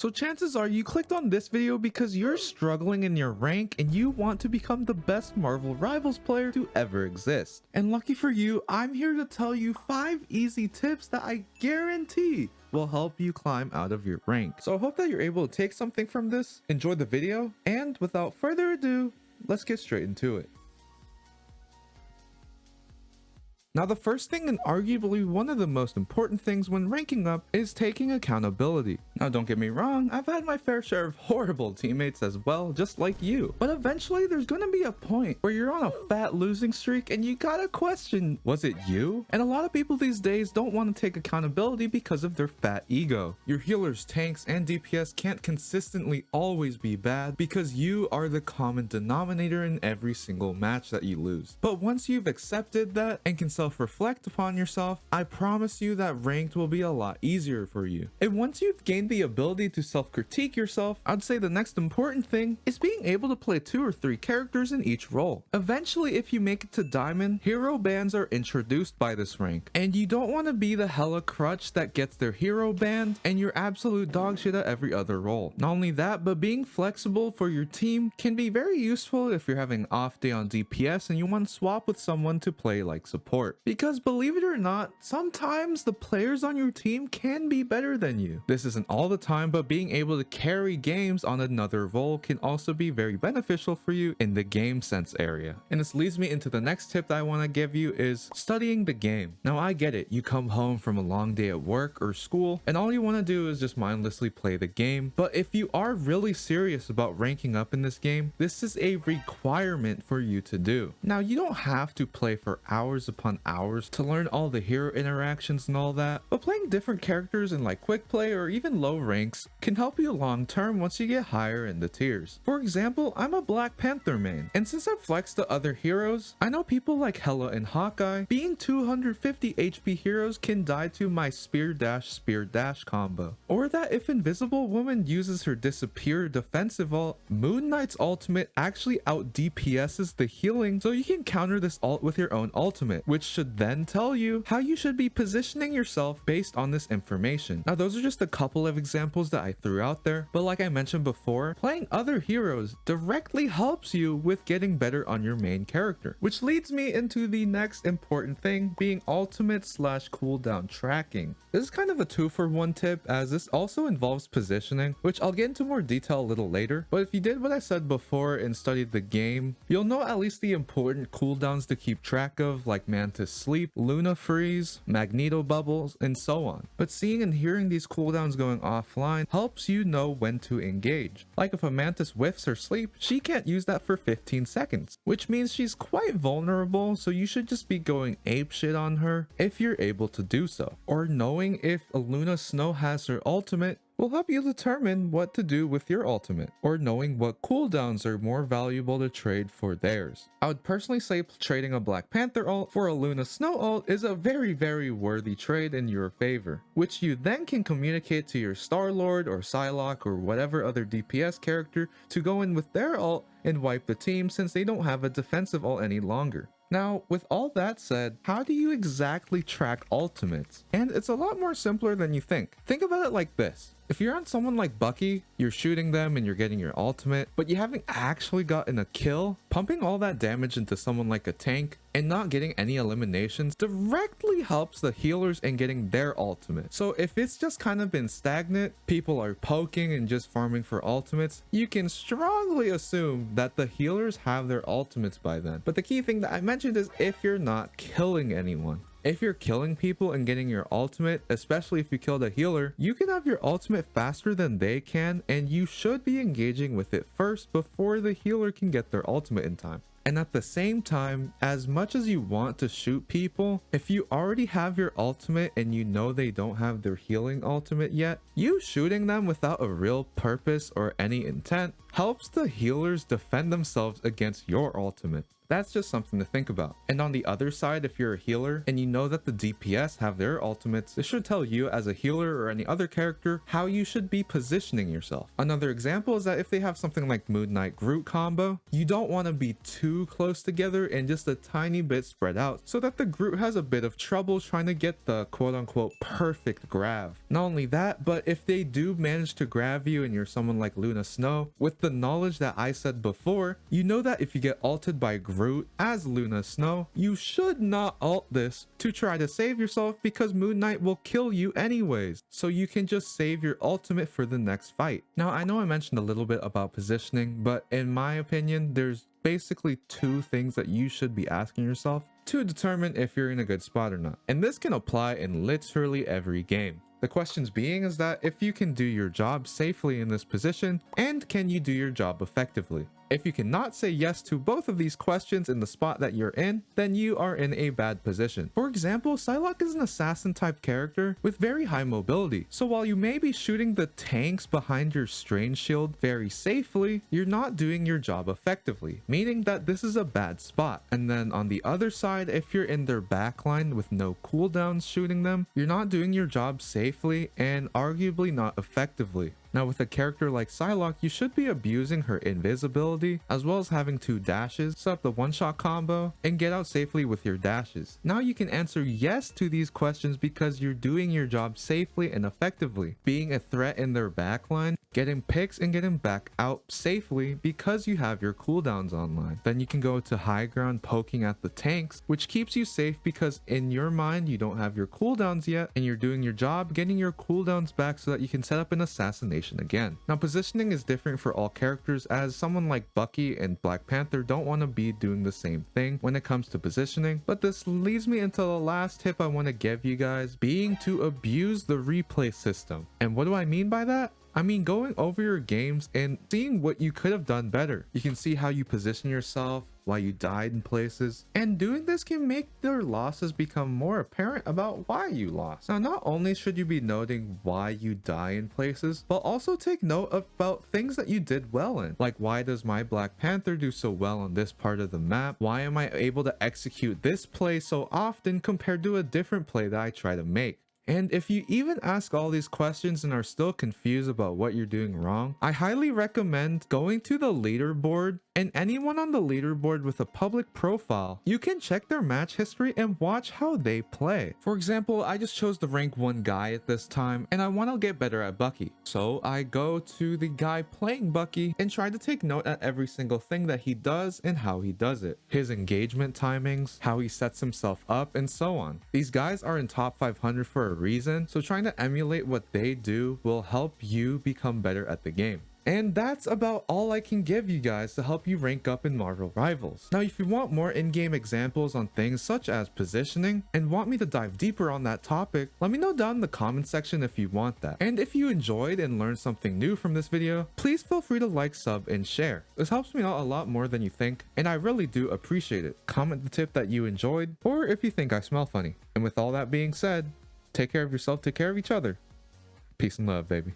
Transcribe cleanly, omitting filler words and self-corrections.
So chances are you clicked on this video because you're struggling in your rank and you want to become the best Marvel Rivals player to ever exist. And lucky for you, I'm here to tell you 5 easy tips that I guarantee will help you climb out of your rank. So I hope that you're able to take something from this, enjoy the video, and without further ado, let's get straight into it. Now the first thing and arguably one of the most important things when ranking up is taking accountability. Now don't get me wrong, I've had my fair share of horrible teammates as well, just like you. But eventually there's gonna be a point where you're on a fat losing streak and you gotta question, was it you? And a lot of people these days don't want to take accountability because of their fat ego. Your healers, tanks, and DPS can't consistently always be bad because you are the common denominator in every single match that you lose. But once you've accepted that and can self-reflect upon yourself, I promise you that ranked will be a lot easier for you. And once you've gained the ability to self-critique yourself, I'd say the next important thing is being able to play 2 or 3 characters in each role. Eventually, if you make it to Diamond, hero bans are introduced by this rank, and you don't want to be the hella crutch that gets their hero banned and you're absolute dog shit at every other role. Not only that, but being flexible for your team can be very useful if you're having an off day on DPS and you want to swap with someone to play like support. Because believe it or not, sometimes the players on your team can be better than you. This isn't all the time, but being able to carry games on another role can also be very beneficial for you in the game sense area. And this leads me into the next tip that I want to give you is studying the game. Now I get it, you come home from a long day at work or school and all you want to do is just mindlessly play the game. But if you are really serious about ranking up in this game, this is a requirement for you to do. Now you don't have to play for hours upon hours to learn all the hero interactions and all that, but playing different characters in like quick play or even low ranks can help you long term once you get higher in the tiers. For example, I'm a Black Panther main, and since I've flexed to other heroes, I know people like Hela and Hawkeye being 250 HP heroes can die to my spear dash combo, or that if Invisible Woman uses her disappear defensive ult, Moon Knight's ultimate actually out DPS's the healing, so you can counter this ult with your own ultimate, which should then tell you how you should be positioning yourself based on this information. Now those are just a couple of examples that I threw out there, but like I mentioned before, playing other heroes directly helps you with getting better on your main character, which leads me into the next important thing, being ultimate / cooldown tracking. This is kind of a 2-for-1 tip, as this also involves positioning, which I'll get into more detail a little later. But if you did what I said before and studied the game, you'll know at least the important cooldowns to keep track of, like Mantis Sleep, Luna Freeze, Magneto Bubbles, and so on. But seeing and hearing these cooldowns going offline helps you know when to engage. Like if a Mantis whiffs her sleep, she can't use that for 15 seconds, which means she's quite vulnerable, so you should just be going apeshit on her if you're able to do so. Or knowing if a Luna Snow has her ultimate will help you determine what to do with your ultimate, or knowing what cooldowns are more valuable to trade for theirs. I would personally say trading a Black Panther ult for a Luna Snow ult is a very worthy trade in your favor, which you then can communicate to your Star-Lord or Psylocke or whatever other DPS character to go in with their ult and wipe the team, since they don't have a defensive ult any longer. Now, with all that said, how do you exactly track ultimates? And it's a lot more simpler than you think. Think about it like this. If you're on someone like Bucky, you're shooting them and you're getting your ultimate, but you haven't actually gotten a kill, pumping all that damage into someone like a tank and not getting any eliminations directly helps the healers in getting their ultimate. So if it's just kind of been stagnant, people are poking and just farming for ultimates, you can strongly assume that the healers have their ultimates by then. But the key thing that I mentioned is if you're not killing anyone. If you're killing people and getting your ultimate, especially if you killed a healer, you can have your ultimate faster than they can, and you should be engaging with it first before the healer can get their ultimate in time. And at the same time, as much as you want to shoot people, if you already have your ultimate and you know they don't have their healing ultimate yet, you shooting them without a real purpose or any intent helps the healers defend themselves against your ultimate. That's just something to think about. And on the other side, if you're a healer and you know that the DPS have their ultimates, it should tell you as a healer or any other character how you should be positioning yourself. Another example is that if they have something like Moon Knight Groot combo, you don't want to be too close together and just a tiny bit spread out so that the Groot has a bit of trouble trying to get the quote-unquote perfect grab. Not only that, but if they do manage to grab you and you're someone like Luna Snow, with the knowledge that I said before, you know that if you get ulted by Groot as Luna Snow, you should not ult this to try to save yourself because Moon Knight will kill you anyways, so you can just save your ultimate for the next fight. Now, I know I mentioned a little bit about positioning, but in my opinion, there's basically two things that you should be asking yourself to determine if you're in a good spot or not. And this can apply in literally every game. The questions being is that if you can do your job safely in this position, and can you do your job effectively? If you cannot say yes to both of these questions in the spot that you're in, then you are in a bad position. For example, Psylocke is an assassin type character with very high mobility. So while you may be shooting the tanks behind your strange shield very safely, you're not doing your job effectively, meaning that this is a bad spot. And then on the other side, if you're in their backline with no cooldowns shooting them, you're not doing your job safely and arguably not effectively. Now with a character like Psylocke, you should be abusing her invisibility as well as having 2 dashes, set up the one-shot combo, and get out safely with your dashes. Now you can answer yes to these questions because you're doing your job safely and effectively, being a threat in their backline, getting picks and getting back out safely because you have your cooldowns online. Then you can go to high ground poking at the tanks, which keeps you safe because in your mind you don't have your cooldowns yet and you're doing your job getting your cooldowns back so that you can set up an assassination again. Now positioning is different for all characters, as someone like Bucky and Black Panther don't want to be doing the same thing when it comes to positioning, but this leads me into the last tip I want to give you guys, being to abuse the replay system. And what do I mean by that? I mean going over your games and seeing what you could have done better. You can see how you position yourself, why you died in places, and doing this can make their losses become more apparent about why you lost. Now not only should you be noting why you die in places, but also take note about things that you did well in, like why does my Black Panther do so well on this part of the map? Why am I able to execute this play so often compared to a different play that I try to make? And if you even ask all these questions and are still confused about what you're doing wrong, I highly recommend going to the leaderboard, and anyone on the leaderboard with a public profile, you can check their match history and watch how they play. For example, I just chose the rank 1 guy at this time and I want to get better at Bucky. So I go to the guy playing Bucky and try to take note at every single thing that he does and how he does it. His engagement timings, how he sets himself up, and so on. These guys are in top 500 for a reason, so trying to emulate what they do will help you become better at the game. And that's about all I can give you guys to help you rank up in Marvel Rivals. Now, if you want more in-game examples on things such as positioning and want me to dive deeper on that topic, let me know down in the comment section if you want that. And if you enjoyed and learned something new from this video, please feel free to like, sub, and share. This helps me out a lot more than you think, and I really do appreciate it. Comment the tip that you enjoyed, or if you think I smell funny. And with all that being said, take care of yourself, take care of each other. Peace and love, baby.